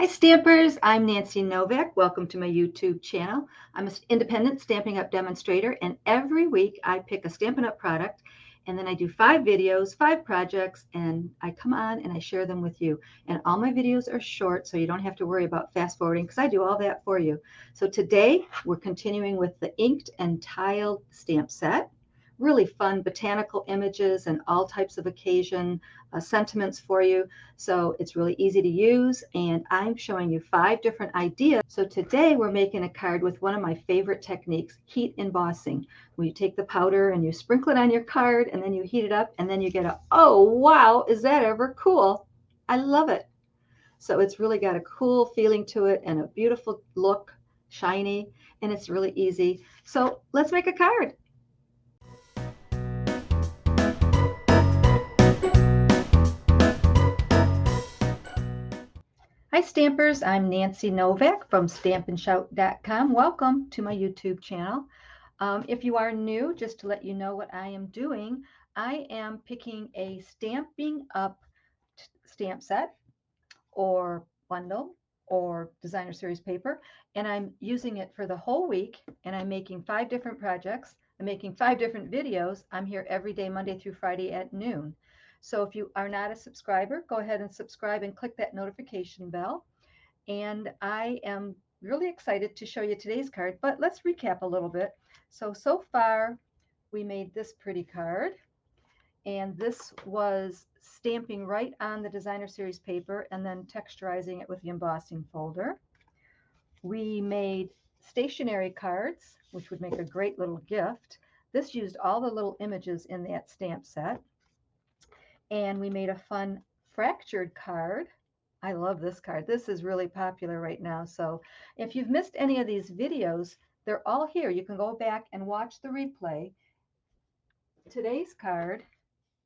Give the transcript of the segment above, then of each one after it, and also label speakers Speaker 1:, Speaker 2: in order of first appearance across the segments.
Speaker 1: Hi Stampers, I'm Nancy Novak. Welcome to my YouTube channel. I'm an independent Stampin' Up demonstrator, and every week I pick a Stampin' Up product and then I do 5 videos, 5 projects, and I come on and I share them with you. And all my videos are short, so you don't have to worry about fast forwarding because I do all that for you. So today we're continuing with the inked and tiled stamp set. Really fun botanical images and all types of occasion sentiments for you. So it's really easy to use, and I'm showing you 5 different ideas. So today we're making a card with one of my favorite techniques, heat embossing, where you take the powder and you sprinkle it on your card and then you heat it up and then you get a, oh wow, is that ever cool? I love it. So it's really got a cool feeling to it and a beautiful look, shiny, and it's really easy. So let's make a card. Hi Stampers, I'm Nancy Novak from Stampin'shout.com. Welcome to my YouTube channel. If you are new, just to let you know what I am doing, I am picking a Stampin' Up stamp set or bundle or designer series paper, and I'm using it for the whole week, and I'm making 5 different projects. I'm making 5 different videos. I'm here every day, Monday through Friday at noon. So if you are not a subscriber, go ahead and subscribe and click that notification bell. And I am really excited to show you today's card, but let's recap a little bit. So far we made this pretty card, and this was stamping right on the designer series paper and then texturizing it with the embossing folder. We made stationery cards, which would make a great little gift. This used all the little images in that stamp set. And we made a fun fractured card. I love this card. This is really popular right now. So if you've missed any of these videos, they're all here. You can go back and watch the replay. Today's card,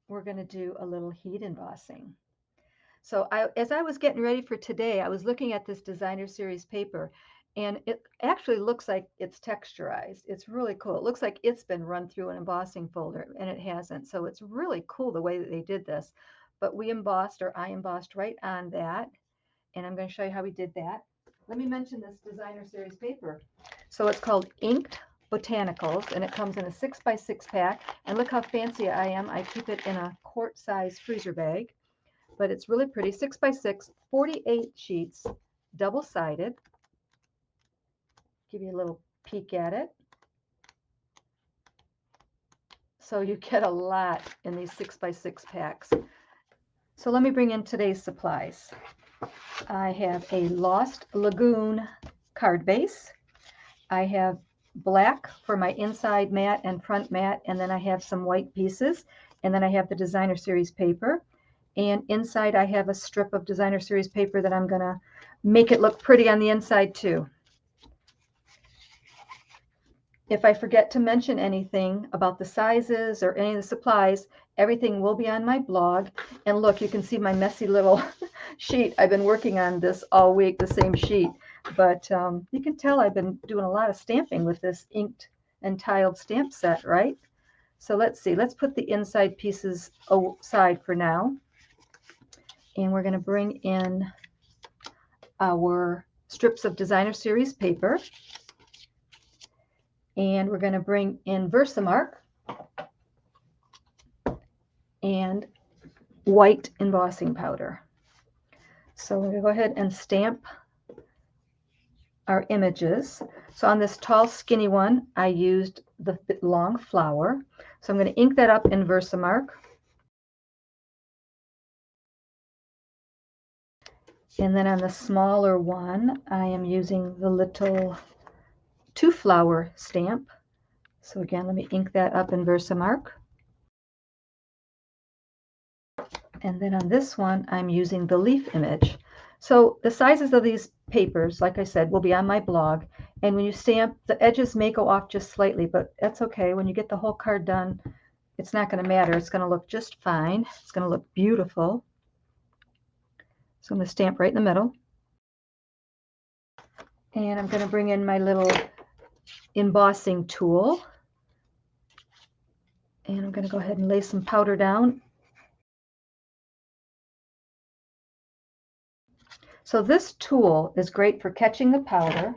Speaker 1: we're going to do a little heat embossing. So as I was getting ready for today, I was looking at this designer series paper, and it actually looks like it's texturized. It's really cool. It looks like it's been run through an embossing folder, and it hasn't. So it's really cool the way that they did this. But we embossed, or I embossed right on that, and I'm going to show you how we did that. Let me mention this designer series paper. So it's called Inked Botanicals, and it comes in a 6x6 pack. And look how fancy I am. I keep it in a quart-size freezer bag. But it's really pretty. 6x6, 48 sheets, double-sided. Give you a little peek at it. So you get a lot in these 6x6 packs. So let me bring in today's supplies. I have a Lost Lagoon card base. I have black for my inside mat and front mat, and then I have some white pieces, and then I have the designer series paper. And inside I have a strip of designer series paper that I'm going to make it look pretty on the inside too. If I forget to mention anything about the sizes or any of the supplies, everything will be on my blog. And look, you can see my messy little sheet. I've been working on this all week, the same sheet. But you can tell I've been doing a lot of stamping with this inked and tiled stamp set, right? So let's see. Let's put the inside pieces aside for now. And we're going to bring in our strips of designer series paper. And we're going to bring in Versamark and white embossing powder. So we're going to go ahead and stamp our images. So on this tall, skinny one, I used the long flower. So I'm going to ink that up in Versamark. And then on the smaller one, I am using the little 2-flower stamp. So again, let me ink that up in Versamark. And then on this one, I'm using the leaf image. So the sizes of these papers, like I said, will be on my blog. And when you stamp, the edges may go off just slightly, but that's okay. When you get the whole card done, it's not going to matter. It's going to look just fine. It's going to look beautiful. So I'm going to stamp right in the middle. And I'm going to bring in my little embossing tool. And I'm going to go ahead and lay some powder down. So this tool is great for catching the powder.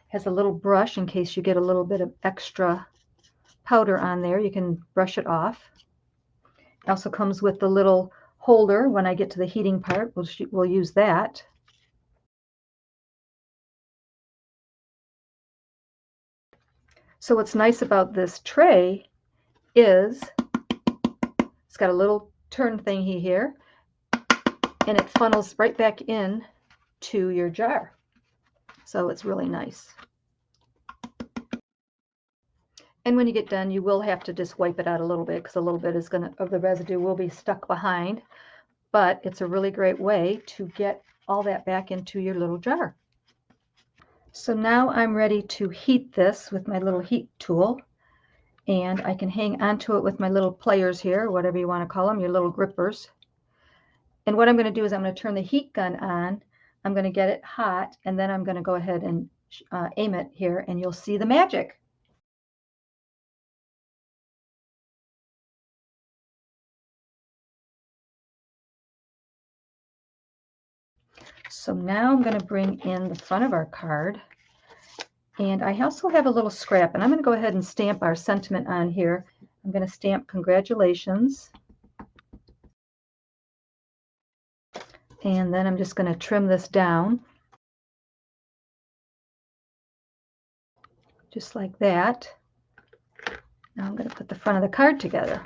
Speaker 1: Has a little brush in case you get a little bit of extra powder on there. You can brush it off. It also comes with the little holder. When I get to the heating part, we'll use that. So what's nice about this tray is it's got a little turn thingy here, and it funnels right back in to your jar. So it's really nice. And when you get done, you will have to just wipe it out a little bit because a little bit of the residue will be stuck behind. But it's a really great way to get all that back into your little jar. So now I'm ready to heat this with my little heat tool. And I can hang onto it with my little pliers here, whatever you want to call them, your little grippers. And what I'm going to do is I'm going to turn the heat gun on. I'm going to get it hot, and then I'm going to go ahead and aim it here, and you'll see the magic. So now I'm going to bring in the front of our card. And I also have a little scrap, and I'm going to go ahead and stamp our sentiment on here. I'm going to stamp congratulations. And then I'm just going to trim this down. Just like that. Now I'm going to put the front of the card together.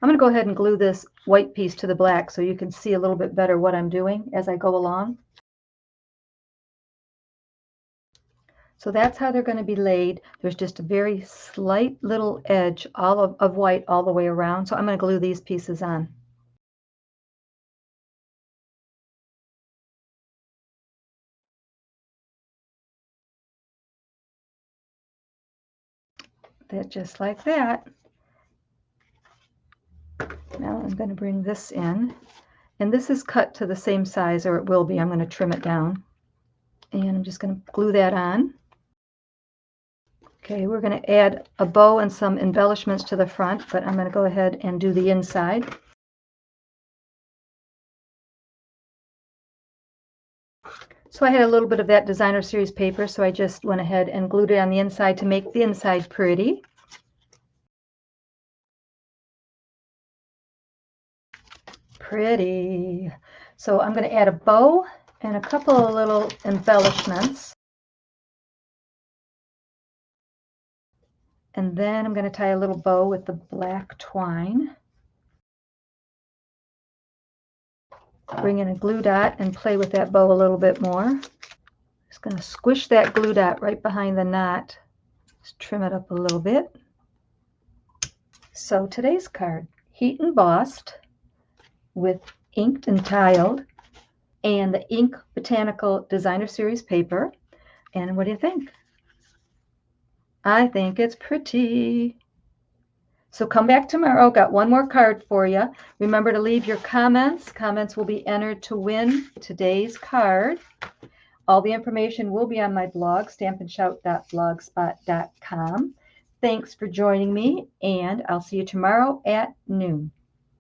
Speaker 1: I'm going to go ahead and glue this white piece to the black so you can see a little bit better what I'm doing as I go along. So that's how they're going to be laid. There's just a very slight little edge of white all the way around. So I'm going to glue these pieces on. That just like that. Now I'm going to bring this in. And this is cut to the same size, or it will be. I'm going to trim it down. And I'm just going to glue that on. Okay, we're going to add a bow and some embellishments to the front, but I'm going to go ahead and do the inside. So I had a little bit of that designer series paper, so I just went ahead and glued it on the inside to make the inside pretty. Pretty. So I'm going to add a bow and a couple of little embellishments. And then I'm going to tie a little bow with the black twine. Bring in a glue dot and play with that bow a little bit more. Just going to squish that glue dot right behind the knot. Just trim it up a little bit. So today's card, heat embossed with inked and tiled and the Ink Botanical Designer Series paper. And what do you think? I think it's pretty. So come back tomorrow. Got one more card for you. Remember to leave your comments. Comments will be entered to win today's card. All the information will be on my blog, Stampin'shout.blogspot.com. Thanks for joining me, and I'll see you tomorrow at noon.